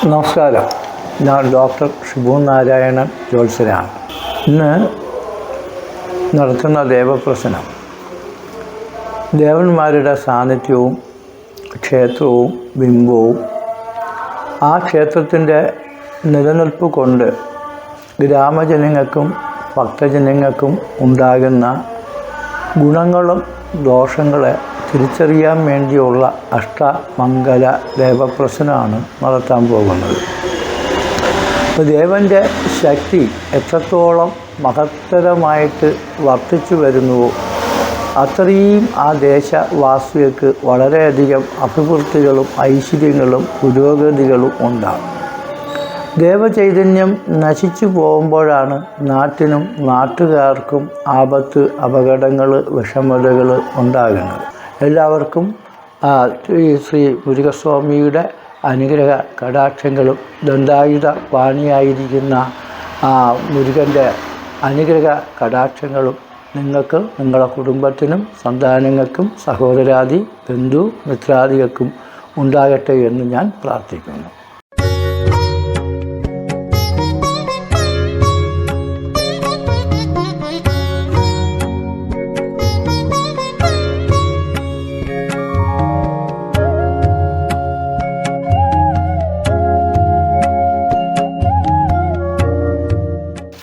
നമസ്കാരം. ഞാൻ ഡോക്ടർ ഷിബു നാരായണൻ ജ്യോത്സ്യനാണ്. ഇന്ന് നടത്തുന്ന ദേവപ്രശ്നം ദേവന്മാരുടെ സാന്നിധ്യവും ക്ഷേത്രവും ബിംബവും ആ ക്ഷേത്രത്തിൻ്റെ നിലനിൽപ്പ് കൊണ്ട് ഗ്രാമജനങ്ങൾക്കും ഭക്തജനങ്ങൾക്കും ഉണ്ടാകുന്ന ഗുണങ്ങളും ദോഷങ്ങളെ തിരിച്ചറിയാൻ വേണ്ടിയുള്ള അഷ്ടമംഗല ദേവപ്രശ്നമാണ് നടത്താൻ പോകുന്നത്. ദേവൻ്റെ ശക്തി എത്രത്തോളം മഹത്തരമായിട്ട് വർദ്ധിച്ചു വരുന്നുവോ അത്രയും ആ ദേശവാസികൾക്ക് വളരെയധികം അഭിവൃദ്ധികളും ഐശ്വര്യങ്ങളും പുരോഗതികളും ഉണ്ടാകും. ദേവചൈതന്യം നശിച്ചു പോകുമ്പോഴാണ് നാട്ടിനും നാട്ടുകാർക്കും ആപത്ത്, അപകടങ്ങൾ, വിഷമതകൾ ഉണ്ടാകുന്നത്. എല്ലാവർക്കും ശ്രീ മുരുകസ്വാമിയുടെ അനുഗ്രഹ കടാക്ഷങ്ങളും ദണ്ഡായുധ പാണിയായിരിക്കുന്ന മുരുകൻ്റെ അനുഗ്രഹ കടാക്ഷങ്ങളും നിങ്ങൾക്ക്, നിങ്ങളുടെ കുടുംബത്തിനും സന്താനങ്ങൾക്കും സഹോദരാദി ബന്ധു മിത്രാദികൾക്കും ഉണ്ടാകട്ടെ എന്ന് ഞാൻ പ്രാർത്ഥിക്കുന്നു.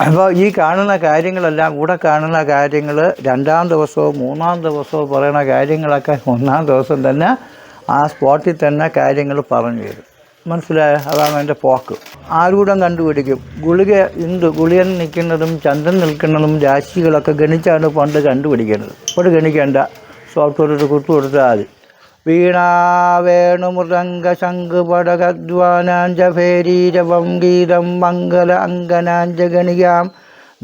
അപ്പോൾ ഈ കാണുന്ന കാര്യങ്ങളെല്ലാം, കൂടെ കാണുന്ന കാര്യങ്ങൾ 2-ാം ദിവസവും 3-ാം ദിവസവും പറയുന്ന കാര്യങ്ങളൊക്കെ 1-ാം ദിവസം തന്നെ ആ സ്പോട്ടിൽ തന്നെ കാര്യങ്ങൾ പറഞ്ഞു തരും. മനസ്സിലായോ? അതാണ് എൻ്റെ പോക്ക്. ആരൂഢം കണ്ടുപിടിക്കും. ഗുളികൻ നിൽക്കുന്നതും ചന്ദ്രൻ നിൽക്കുന്നതും രാശികളൊക്കെ ഗണിച്ചാണ് പണ്ട് കണ്ടുപിടിക്കുന്നത്. ഇപ്പോൾ ഗണിക്കേണ്ട, സോഫ്റ്റ്വെയർ കുത്തു കൊടുത്താൽ മതി. വീണാ വേണുമൃദംഗ ശംഖ് പടകദ്വാനാഞ്ചഭേരീരവം ഗീതം മംഗല അങ്കനാഞ്ചഗണികാം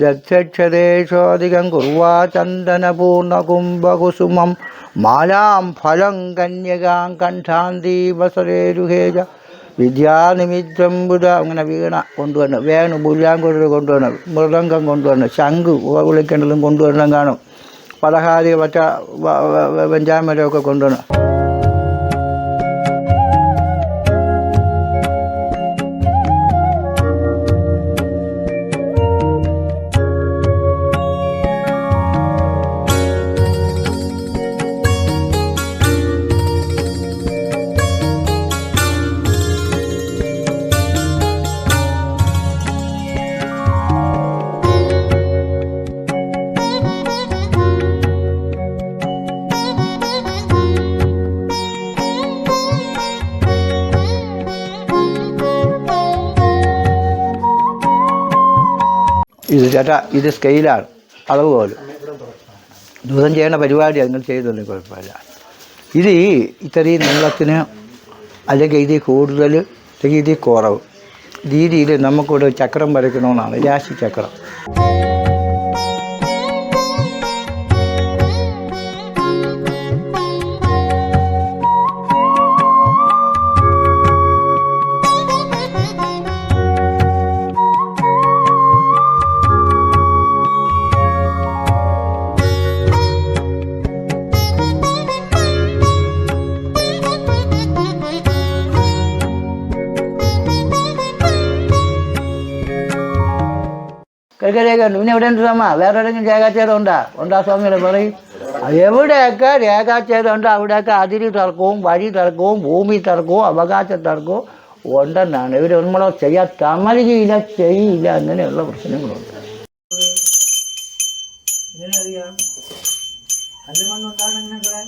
ദക്ഷക്ഷതേശോധികം കുർവാ ചന്ദനപൂർണകുംഭകുസുമം മാലാം ഫലം കന്യകാം കണ്ഠാന്തീവസരേരുഹേജ വിദ്യാനിമിത്തം ബുധ. അങ്ങനെ വീണ കൊണ്ടുവരണം, വേണു പുല്ലാങ്കുഴൽ കൊണ്ടുവരണം, മൃദംഗം കൊണ്ടുവരണം, ശംഖ് വിളിക്കേണ്ടതും കൊണ്ടുവരണം കാണും, പലഹാരി മറ്റ വെഞ്ചാമരമൊക്കെ കൊണ്ടുവരണം. ഇത് ചേട്ടാ, ഇത് സ്കെയിലാണ്, അളവ് പോലെ ദിവസം ചെയ്യേണ്ട പരിപാടിയാണ്. നിങ്ങൾ ചെയ്തോളൂ, കുഴപ്പമില്ല. ഇത് ഇത്രയും നീളത്തിന് അല്ലെങ്കിൽ ഇതിൽ കൂടുതൽ അല്ലെങ്കിൽ ഇതിൽ കുറവ് രീതിയിൽ നമുക്കിവിടെ ചക്രം വരയ്ക്കണമെന്നാണ്, രാശി ചക്രം. രേഖ പിന്നെ എവിടെ ഉണ്ട് സ്വാമ? വേറെ എവിടെയെങ്കിലും രേഖാച്ഛേദം ഉണ്ടാ സ്വാമിയുടെ പറയും. എവിടെയൊക്കെ രേഖാച്ഛേദം ഉണ്ടോ അവിടെയൊക്കെ അതിരി തർക്കവും വഴി തർക്കവും ഭൂമി തർക്കവും അവകാശ തർക്കവും ഉണ്ടെന്നാണ്. ഇവർ നമ്മളെ ചെയ്യാൻ തമരുകയില്ല, ചെയ്യില്ല, അങ്ങനെയുള്ള പ്രശ്നങ്ങളുണ്ട്. ഇങ്ങനെ അറിയാം. കല്ലുമണ്ണുണ്ടാകണം.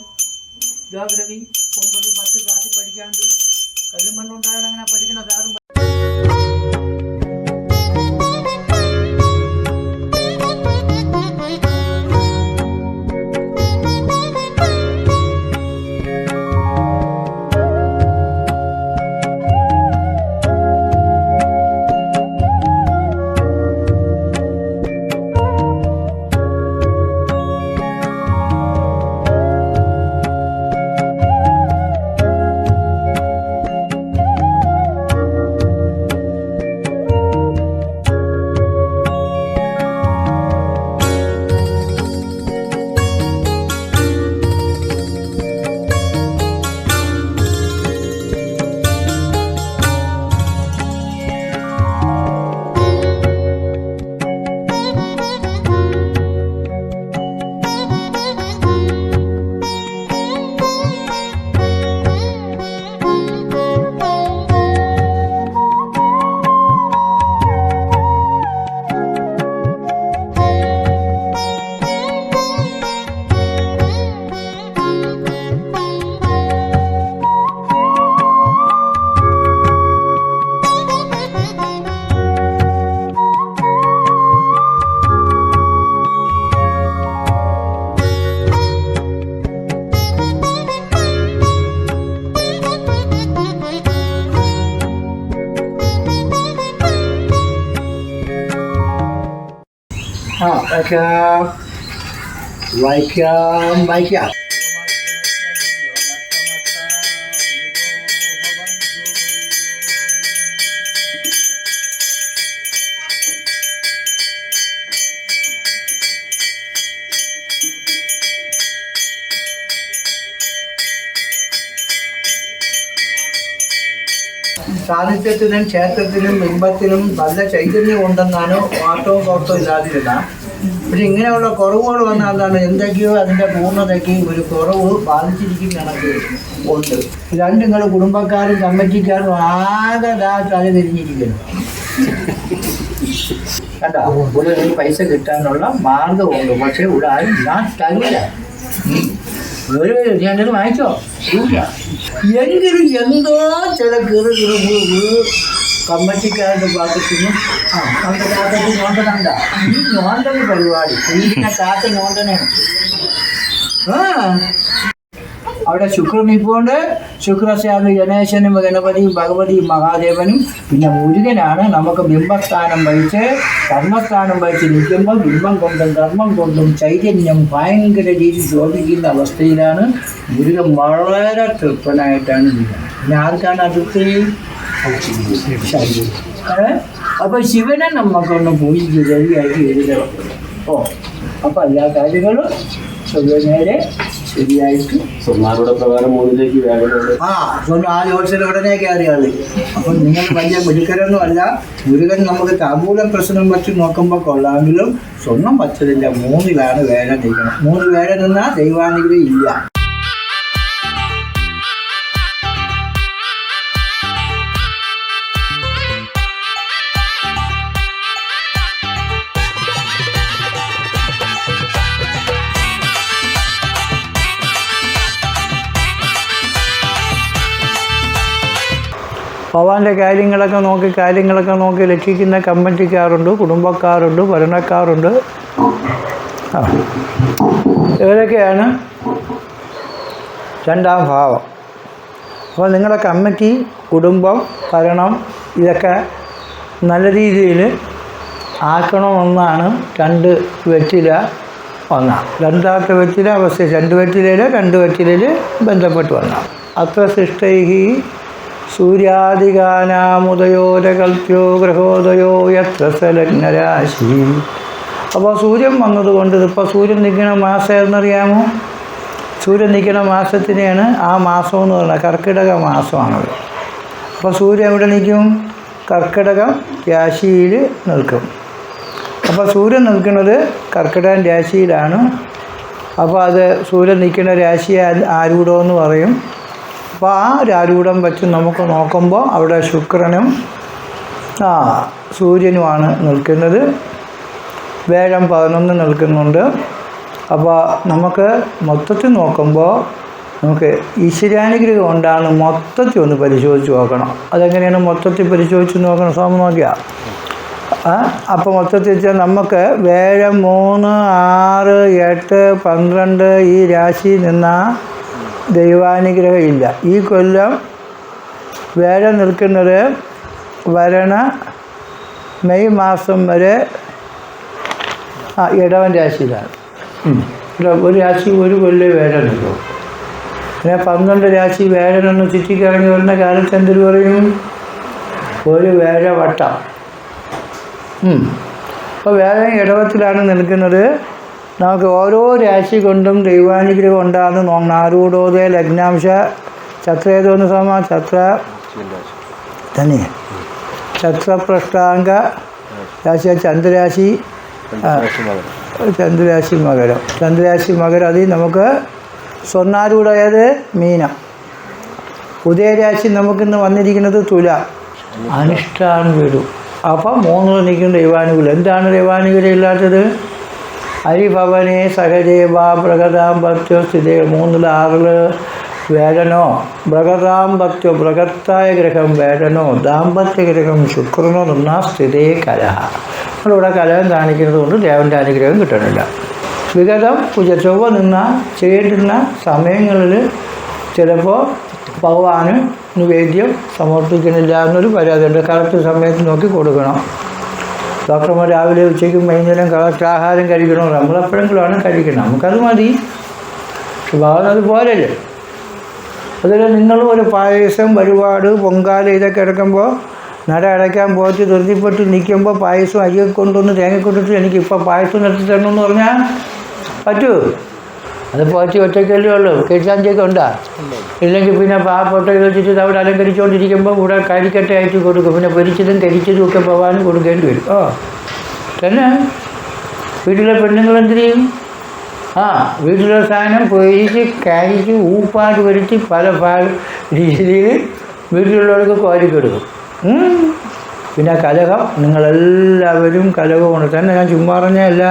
ജോഗ്രഫി 9-10 ക്ലാസ് പഠിക്കാണ്ട് കല്ലുമണ്ണുണ്ടാകണം. അങ്ങനെ പഠിക്കുന്ന സാറും വായിക്കാം വായിക്കാം വായിക്കാം. സാന്നിധ്യത്തിനും ക്ഷേത്രത്തിനും ബിംബത്തിനും നല്ല ചൈതന്യം ഉണ്ടെന്നാണ് മാറ്റവും കോട്ടവും ഇല്ലാതിരുന്ന. പക്ഷെ ഇങ്ങനെയുള്ള കുറവുകൾ വന്നാൽ എന്താണ്, എന്തൊക്കെയോ അതിൻ്റെ പൂർണ്ണതയ്ക്ക് ഒരു കുറവ് ബാധിച്ചിരിക്കുന്ന കണക്ക് ഉണ്ട്. രണ്ടും നിങ്ങൾ കുടുംബക്കാരും കമ്മിറ്റിക്കാരും ആകെ തല തിരിഞ്ഞിരിക്കുന്നു. കണ്ടോ, ഇവിടെ പൈസ കിട്ടാനുള്ള മാർഗമുണ്ട്. പക്ഷെ ഇവിടെ ആരും ഞാൻ തരില്ല. ഞാനത് വാങ്ങിച്ചോ എങ്കിലും എന്തോ ചില കമ്മറ്റിക്കാരുടെ ഭാഗത്തുനിന്ന് നമ്മുടെ ഭാഗത്ത് നോണ്ടനണ്ട. ഈ നോണ്ടന പരിപാടി ഇതിനെ കാത്ത നോണ്ടനാണ്. അവിടെ ശുക്രൻ ഇപ്പോണ്ട്. ശുക്രശാല ഗണേശനും ഗണപതിയും ഭഗവതിയും മഹാദേവനും പിന്നെ മുരുകനാണ് നമുക്ക് ബിംബസ്ഥാനം വഹിച്ച് കർമ്മസ്ഥാനം വഹിച്ച് നിൽക്കുമ്പോൾ ബിംബം കൊണ്ടും കർമ്മം കൊണ്ടും ചൈതന്യം ഭയങ്കര രീതിയിൽ ശോഭിക്കുന്ന അവസ്ഥയിലാണ് മുരുകൻ. വളരെ തൃപ്തനായിട്ടാണ് ഇരിക്കുന്നത്. പിന്നെ ആർക്കാണ് അതൃപ്തി? അപ്പോൾ ശിവനെ നമുക്കൊന്ന് പൂജിച്ച് ശരിയായിട്ട് എഴുതണം. അപ്പോൾ എല്ലാ കാര്യങ്ങളും നേരെ ശരിയായിട്ട് സ്വർണ്ണാരുടെ പ്രകാരം 3ലേക്ക് വേഗം ആ ജോത്സ്യൻ ഉടനെ കയറിയാൽ. അപ്പം നിങ്ങൾ വലിയ മിടുക്കരൊന്നും അല്ല. മുരുകൻ നമുക്ക് താമ്പൂല പ്രശ്നം വെച്ച് നോക്കുമ്പോൾ കൊള്ളാമെങ്കിലും സ്വർണം വച്ചതില്ല. 3ലാണ് വേല നിൽക്കണം. 3 വേല നിന്നാൽ ദൈവാനുഗ്രഹം ഇല്ല. ഭഗവാന്റെ കാര്യങ്ങളൊക്കെ നോക്കി രക്ഷിക്കുന്ന കമ്മിറ്റിക്കാരുണ്ട്, കുടുംബക്കാരുണ്ട്, ഭരണക്കാരുണ്ട്. ഇവരൊക്കെയാണ് 2ാം ഭാവം. അപ്പോൾ നിങ്ങളുടെ കമ്മിറ്റി, കുടുംബം, ഭരണം ഇതൊക്കെ നല്ല രീതിയിൽ ആക്കണമെന്നാണ് 2 വെറ്റില വന്നാൽ. 2ാമത്തെ വെറ്റില അവസ്ഥ 2 വെറ്റിലയിൽ 2 വെറ്റിലയിൽ ബന്ധപ്പെട്ട് വന്നാൽ അത്ര സൃഷ്ടൈഹി സൂര്യാദികാനാമുദയോരകൽപ്യോ ഗ്രഹോദയോ യത്ര സലഗ്നരാശി. അപ്പോൾ സൂര്യൻ വന്നതുകൊണ്ട് ഇപ്പോൾ സൂര്യൻ നിൽക്കുന്ന മാസം എന്നറിയാമോ? സൂര്യൻ നിൽക്കുന്ന മാസത്തിനെയാണ് ആ മാസം എന്ന് പറയുന്നത്. കർക്കിടക മാസമാണത്. അപ്പോൾ സൂര്യൻ എവിടെ നിൽക്കും? കർക്കിടകം രാശിയിൽ നിൽക്കും. അപ്പോൾ സൂര്യൻ നിൽക്കുന്നത് കർക്കിടകം രാശിയിലാണ്. അപ്പോൾ അത് സൂര്യൻ നിൽക്കുന്ന രാശി ആരൂഢമെന്ന് പറയും. അപ്പോൾ ആ രാരൂഢം വെച്ച് നമുക്ക് നോക്കുമ്പോൾ അവിടെ ശുക്രനും സൂര്യനുമാണ് നിൽക്കുന്നത്. വേഴം 11 നിൽക്കുന്നുണ്ട്. അപ്പോൾ നമുക്ക് മൊത്തത്തിൽ നോക്കുമ്പോൾ നമുക്ക് ഈശ്വരാനുഗ്രഹം കൊണ്ടാണ് മൊത്തത്തിൽ ഒന്ന് പരിശോധിച്ച് നോക്കണം. അതെങ്ങനെയാണ് മൊത്തത്തിൽ പരിശോധിച്ച് നോക്കണം? സ്വാമി നോക്കിയാൽ അപ്പോൾ മൊത്തത്തിൽ വെച്ചാൽ നമുക്ക് വേഴം 3, 6, 8, 12 ഈ രാശി നിന്നാൽ ദൈവാനുഗ്രഹം ഇല്ല. ഈ കൊല്ലം വേഴം നിൽക്കുന്നത് വരണ മെയ് മാസം വരെ ഇടവൻ രാശിയിലാണ്. ഒരു രാശി ഒരു കൊല്ലം വേഴം നിൽക്കും. പിന്നെ 12 രാശി വേഴനൊന്ന് ചുറ്റിക്കറങ്ങി വരുന്ന കാലത്ത് എന്തൊരു പറയും? ഒരു വേഴവട്ടം. അപ്പോൾ വേഴം ഇടവത്തിലാണ് നിൽക്കുന്നത്. നമുക്ക് ഓരോ രാശി കൊണ്ടും ദൈവാനുഗ്രഹം ഉണ്ടാകുന്ന നാരൂഢോദയ ലഗ്നാംശ ചത്രേതോന്ന് സമ ചത്ര തന്നെ ചത്രപ്രഷ്ടാംഗ രാശി ചന്ദ്രരാശി മകരം. അതിൽ നമുക്ക് സ്വർണ്ണാരൂഢമായത് മീനം. ഉദയരാശി നമുക്കിന്ന് വന്നിരിക്കുന്നത് തുല. അനിഷ്ടാണ് വീടും. അപ്പം 3 നിൽക്കുന്ന ദൈവാനുകൂലം. എന്താണ് ദൈവാനുകൂലം ഇല്ലാത്തത്? ഹരിഭവനെ സഹജേവാ ബൃഹദാമ്പത്യോ സ്ഥിതി. 3 6 വേഴനോ ബൃഹദാമ്പത്യോ ബൃഹത്തായ ഗ്രഹം വേഴനോ ദാമ്പത്യ ഗ്രഹം ശുക്രനോ നിന്നാ സ്ഥിതേ കലഹ. നമ്മളിവിടെ കലഹം കാണിക്കുന്നത് കൊണ്ട് ദേവൻ്റെ അനുഗ്രഹം കിട്ടണില്ല. വിഗതം ചൊവ്വ നിന്നാൽ ചെയ്യേണ്ടുന്ന സമയങ്ങളിൽ ചിലപ്പോൾ ഭഗവാന് നിവേദ്യം സമർപ്പിക്കുന്നില്ല എന്നൊരു പരാതിയുണ്ട്. കറക്റ്റ് സമയത്ത് നോക്കി കൊടുക്കണം. ഡോക്ടർമാർ രാവിലെ ഉച്ചയ്ക്കും വൈകുന്നേരം ആഹാരം കഴിക്കണോ, നമ്മളെപ്പോഴെങ്കിലുമാണ് കഴിക്കണം, നമുക്കത് മതി. പക്ഷെ ഭാവന അത് പോരല്ലേ. അതുപോലെ നിങ്ങളും ഒരു പായസം, വഴിപാട്, പൊങ്കാല ഇതൊക്കെ എടുക്കുമ്പോൾ നട അടയ്ക്കാൻ പോയിട്ട് ധൃതിപ്പെട്ട് നിൽക്കുമ്പോൾ പായസം അരിയൊക്കെ കൊണ്ടുവന്ന് തേങ്ങ കൊണ്ടിട്ട് എനിക്കിപ്പോൾ പായസം നിർത്തി തരണമെന്ന് പറഞ്ഞാൽ പറ്റുമോ? അത് പോറ്റി ഒറ്റയ്ക്കല്ലേ ഉള്ളൂ, കേൾക്കാഞ്ചൊക്കെ ഉണ്ടാ. ഇല്ലെങ്കിൽ പിന്നെ പാവപ്പെട്ട വെച്ചിട്ട് അവിടെ അലങ്കരിച്ചുകൊണ്ടിരിക്കുമ്പോൾ കൂടെ കരിക്കട്ടയായിട്ട് കൊടുക്കും. പിന്നെ പൊരിച്ചതും കരിച്ചതും ഒക്കെ പോകാനും കൊടുക്കേണ്ടി വരും. തന്നെ വീട്ടിലെ പെണ്ണുങ്ങൾ എന്ത് ചെയ്യും? വീട്ടിലെ സാധനം പൊരിച്ച് കരിച്ച് ഊപ്പാട് വരുത്തി പല രീതിയിൽ വീട്ടിലുള്ളവർക്ക് കോരിക്കെടുക്കും. പിന്നെ കലഹം, നിങ്ങളെല്ലാവരും കലഹമാണ്. തന്നെ ഞാൻ ചുമ്മാ പറഞ്ഞല്ല,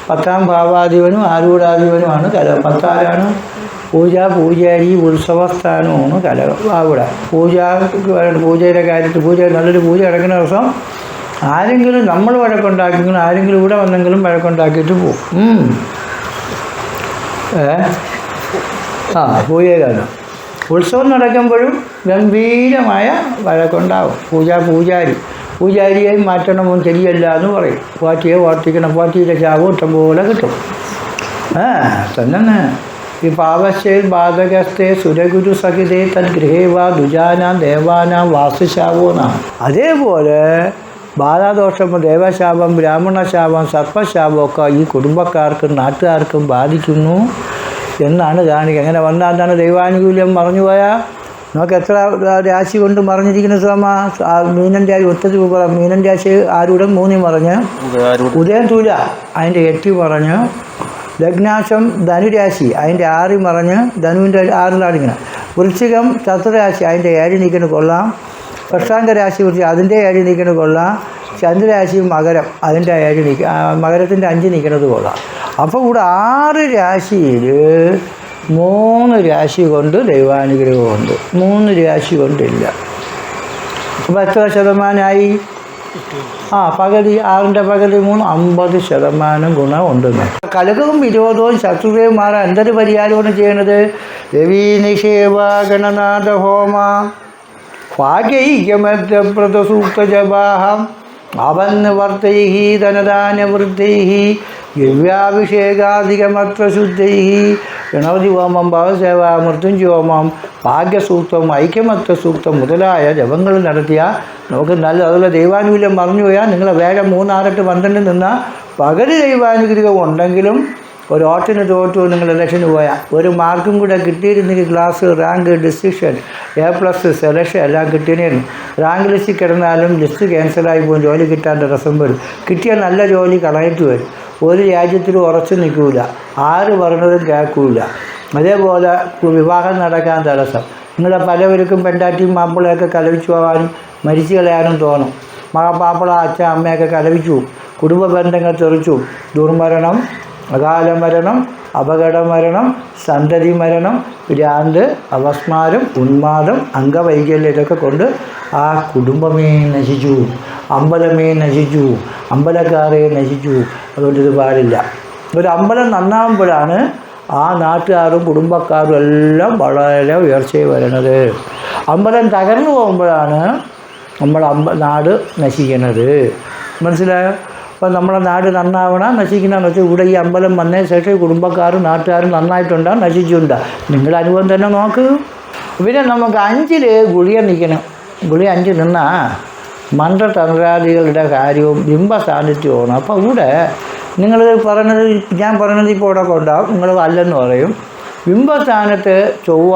10ാം ഭാവാധിപനും ആരൂഢാധിപനുമാണ് കലഹം. 10 പൂജാരി ഉത്സവസ്ഥാനമാണ് കലഹം. അവിടെ പൂജയുടെ കാര്യത്തിൽ നല്ലൊരു പൂജ നടക്കുന്ന ദിവസം ആരെങ്കിലും നമ്മൾ വഴക്കുണ്ടാക്കിയെങ്കിലും ആരെങ്കിലും ഇവിടെ വന്നെങ്കിലും വഴക്കുണ്ടാക്കിയിട്ട് പോകും. പൂജകാലം ഉത്സവം നടക്കുമ്പോഴും ഗംഭീരമായ വഴക്കുണ്ടാവും. പൂജാരിയെ മാറ്റണമോ ശരിയല്ല എന്ന് പറയും. പാറ്റിയെ ഓർത്തിക്കണം, പാറ്റിയുടെ ചാവ് ഇഷ്ടംപോലെ കിട്ടും. തന്നെ ഈ പാവശ്യേ ബാധകസ്ഥേ സുരഗുരു സഹിതേ തദ്ഗൃഹേ വാ ദുജാനാം ദേവാനാം വാസുശാവോ എന്നാണ്. അതേപോലെ ബാധാദോഷം, ദേവശാപം, ബ്രാഹ്മണശാപം, സർപ്പശാപം ഒക്കെ ഈ കുടുംബക്കാർക്കും നാട്ടുകാർക്കും ബാധിക്കുന്നു എന്നാണ് കാണിക്കുക. അങ്ങനെ വന്നാലാണ് ദൈവാനുകൂല്യം മറഞ്ഞു പോയാൽ നമുക്ക് എത്ര രാശി കൊണ്ട് മറിഞ്ഞിരിക്കുന്ന സ്വാമ. മീനൻ രാശി ഒറ്റത് മീനൻ രാശി ആരൂഢം 3 മറിഞ്ഞ്, ഉദയം തുല അതിൻ്റെ 8 മറിഞ്ഞ്, ലഗ്നാശം ധനുരാശി അതിൻ്റെ 6 മറിഞ്ഞ്, ധനുവിൻ്റെ 6 ഇങ്ങനെ, വൃശ്ചികം ചതുരാശി അതിൻ്റെ 7 നിൽക്കുന്ന കൊള്ളാം, കർഷാംഗ രാശി കുറിച്ച് അതിൻ്റെ 7 നിൽക്കുന്നത് കൊള്ളാം, ചന്ദ്രരാശി മകരം അതിൻ്റെ 7 മകരത്തിൻ്റെ 5 നിൽക്കുന്നത് കൊള്ളാം. അപ്പോൾ ഇവിടെ 6 രാശിയിൽ 3 രാശി കൊണ്ട് ദൈവാനുഗ്രഹമുണ്ട്, 3 രാശി കൊണ്ടില്ല. അപ്പോൾ എത്ര ശതമാനമായി? പകുതി, 6ൻ്റെ പകുതി 3, 50% ഗുണം ഉണ്ടെന്ന്. കലകവും വിരോധവും ശത്രുതയും മാറാൻ എന്തൊരു പരിഹാരമാണ് ചെയ്യണത്? രവീ നിഷേവ ഗണനാഥ ഹോമ ഭാഗ്യൈക്യമത്രസൂക്തജപാഹം അവന്നവർത്തൈ ധനദാനവൃത്തൈ ദിവ്യാഭിഷേകാധികമത്ര ശുദ്ധൈ ഗണപതി ഹോമം, ഭവസേവ, മൃത്യുഞ്ജോമം, ഭാഗ്യസൂക്തം, ഐക്യമത്ര സൂക്തം മുതലായ ജപങ്ങൾ നടത്തിയ നമുക്ക് നല്ല. അതുപോലെ ദൈവാനുകൂല്യം മറിഞ്ഞു പോയാൽ നിങ്ങൾ വേഗം 3, 6, 8, 12 നിന്നാൽ പകല് ദൈവാനുഗ്രഹം ഉണ്ടെങ്കിലും ഒരു ഓട്ടിന് തോറ്റു നിങ്ങൾ ഇലക്ഷന് പോയാൽ ഒരു മാർക്കും കൂടെ കിട്ടിയിരുന്നെങ്കിൽ class, rank, distinction, A+ selection എല്ലാം കിട്ടിയിരുന്നു. റാങ്ക് ലിസ്റ്റിൽ കിടന്നാലും ലിസ്റ്റ് ക്യാൻസലായി പോകും, ജോലി കിട്ടാൻ തടസ്സം വരും. കിട്ടിയ നല്ല ജോലി കളയിട്ട് വരും. ഒരു രാജ്യത്തിൽ ഉറച്ചു നിൽക്കില്ല, ആര് പറഞ്ഞതും കേൾക്കില്ല. അതേപോലെ വിവാഹം നടക്കാൻ തടസ്സം. നിങ്ങളെ പലവർക്കും പെണ്ടാറ്റിയും മാപ്പിളയൊക്കെ കലവിച്ചു പോകാനും മരിച്ചു കളയാനും തോന്നും. മാപ്പിള, അച്ഛൻ, അമ്മയൊക്കെ കലവിച്ചു, കുടുംബ ബന്ധങ്ങൾ തെറിച്ചു. ദുർമരണം, അകാല മരണം, അപകട മരണം, സന്തതി മരണം, ഭ്രാന്ത്, അപസ്മാരം, ഉന്മാദം, അംഗവൈകല്യം ഇതൊക്കെ കൊണ്ട് ആ കുടുംബമേ നശിച്ചു, അമ്പലമേ നശിച്ചു, അമ്പലക്കാരെ നശിച്ചു. അതുകൊണ്ട് ഇത് പാടില്ല. ഒരു അമ്പലം നന്നാകുമ്പോഴാണ് ആ നാട്ടുകാരും കുടുംബക്കാരും എല്ലാം വളരെ ഉയർച്ചയിൽ വരണത്. അമ്പലം തകർന്നു പോകുമ്പോഴാണ് നാട് നശിക്കണത്. മനസ്സിലായോ? അപ്പോൾ നമ്മുടെ നാട് നന്നാവണം, നശിക്കണമെന്ന് വെച്ചാൽ ഇവിടെ ഈ അമ്പലം വന്നതിന് ശേഷം കുടുംബക്കാരും നാട്ടുകാരും നന്നായിട്ടുണ്ടോ നശിച്ചുണ്ടോ നിങ്ങളുടെ അനുഭവം തന്നെ നോക്ക്. പിന്നെ നമുക്ക് 5 ഗുളിക നിൽക്കണം. ഗുളിക 5 നിന്നാൽ മന്ത്രതന്ത്രാദികളുടെ കാര്യവും ബിംബ സാന്നിധ്യമാണ്. അപ്പോൾ ഇവിടെ നിങ്ങൾ പറയണത്, ഞാൻ പറയണത് ഇപ്പോൾ ഇവിടെ കൊണ്ടാവും, നിങ്ങൾ അല്ലെന്ന് പറയും. ബിംബസ്ഥാനത്ത് ചൊവ്വ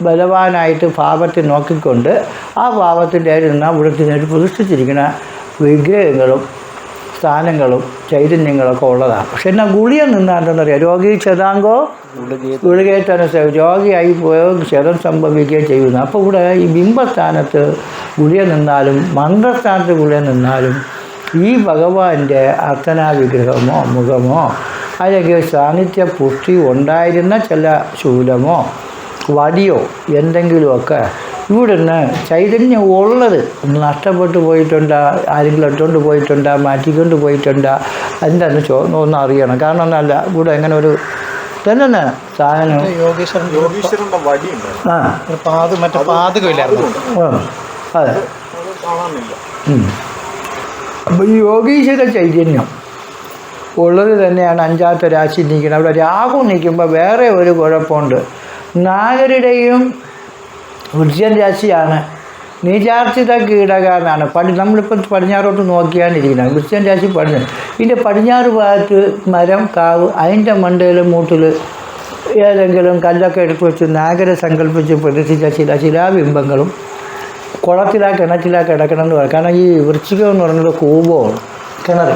ബലവാനായിട്ട് ഭാവത്തെ നോക്കിക്കൊണ്ട് ആ ഭാവത്തിൻ്റെ നിന്നാൽ ഇവിടത്തിനായിട്ട് പ്രതിഷ്ഠിച്ചിരിക്കുന്ന വിഗ്രഹങ്ങളും സ്ഥാനങ്ങളും ചൈതന്യങ്ങളൊക്കെ ഉള്ളതാണ്. പക്ഷെ എന്നാൽ ഗുളിക നിന്നാൽ എന്താണെന്നറിയാം, രോഗി ക്ഷതാങ്കോ ഗുളികേറ്റനുസരിച്ച് രോഗിയായി പോയോ ക്ഷതം സംഭവിക്കുകയോ ചെയ്യുന്നു. അപ്പോൾ ഇവിടെ ഈ ബിംബസ്ഥാനത്ത് ഗുളിക നിന്നാലും മന്ത്രസ്ഥാനത്ത് ഗുളിക നിന്നാലും ഈ ഭഗവാന്റെ അർച്ചനാ വിഗ്രഹമോ മുഖമോ അല്ലെങ്കിൽ സാന്നിധ്യ പുഷ്ടി ഉണ്ടായിരുന്ന ചില ശൂലമോ വടിയോ എന്തെങ്കിലുമൊക്കെ ഇവിടുന്ന് ചൈതന്യം ഉള്ളത് നഷ്ടപ്പെട്ടു പോയിട്ടുണ്ടോ, ആരെങ്കിലും എടുത്തുകൊണ്ട് പോയിട്ടുണ്ടോ, മാറ്റിക്കൊണ്ട് പോയിട്ടുണ്ടോ, എന്താണെന്ന് ഒന്ന് അറിയണം. കാരണം ഒന്നല്ല ഇവിടെ എങ്ങനെ ഒരു തന്നെ സാധനം അതെ. അപ്പോൾ ഈ യോഗീശ്വര ചൈതന്യം ഉള്ളത് തന്നെയാണ് അഞ്ചാമത്തെ രാശി നിൽക്കുന്നത്. അവിടെ രാഹു നിൽക്കുമ്പോൾ വേറെ ഒരു കുഴപ്പമുണ്ട്. നാഗരുടെയും വൃശ്ചിക രാശിയാണ് നീചാർച്ചിത കീടക എന്നാണ്. നമ്മളിപ്പോൾ പടിഞ്ഞാറോട്ട് നോക്കിയാണിരിക്കുന്നത്. വൃശ്ചിക രാശി പടിഞ്ഞാറ്. ഇതിൻ്റെ പടിഞ്ഞാറ് ഭാഗത്ത് മരം, കാവ്, അതിൻ്റെ മണ്ടയിൽ മൂട്ടിൽ ഏതെങ്കിലും കല്ലൊക്കെ എടുത്ത് വെച്ച് നാഗരെ സങ്കല്പിച്ച് പ്രതിഷ്ഠിച്ച ചില ശിലാബിംബങ്ങളും കിണറ്റിലാ കിടക്കണമെന്ന് പറയും. കാരണം ഈ വൃശ്ചികം എന്ന് പറയുന്നത് കൂപമാണ്, കിണർ.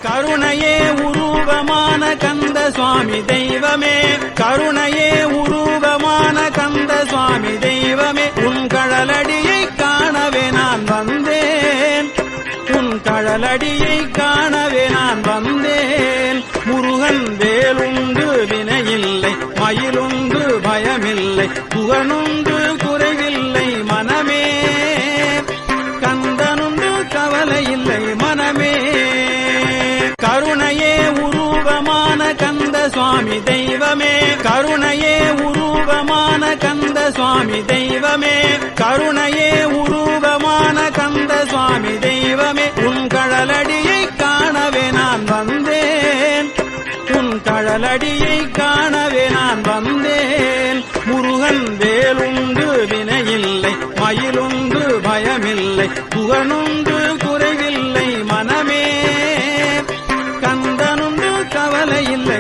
கருணையே உருவமான கந்த சுவாமி தெய்வமே, கருணையே உருவமான கந்த சுவாமி தெய்வமே, உன் கழலடியை காணவே நான் வந்தேன், உன் கழலடியை காணவே நான் வந்தேன். முருகன் வேலுண்டு வினையில்லை, மயிலுண்டு பயமில்லை, புகனுண்டு குறைவில்லை மனமே, கந்தனுண்டு கவலை இல்லை மனமே. கருணையே உருவமான கந்த சுவாமி தெய்வமே, கருணையே உருவமான கந்த சுவாமி தெய்வமே, கருணையே உருவமான கந்த சுவாமி தெய்வமே, உன் கழலடியை காணவே நான் வந்தேன், உன் கழலடியை காணவே நான் வந்தேன். முருகன் வேலுண்டு வினையில்லை, மயிலுண்டு பயமில்லை, புகனுண்டு குறைவில்லை மனமே, கந்தனுண்டு கவலை இல்லை.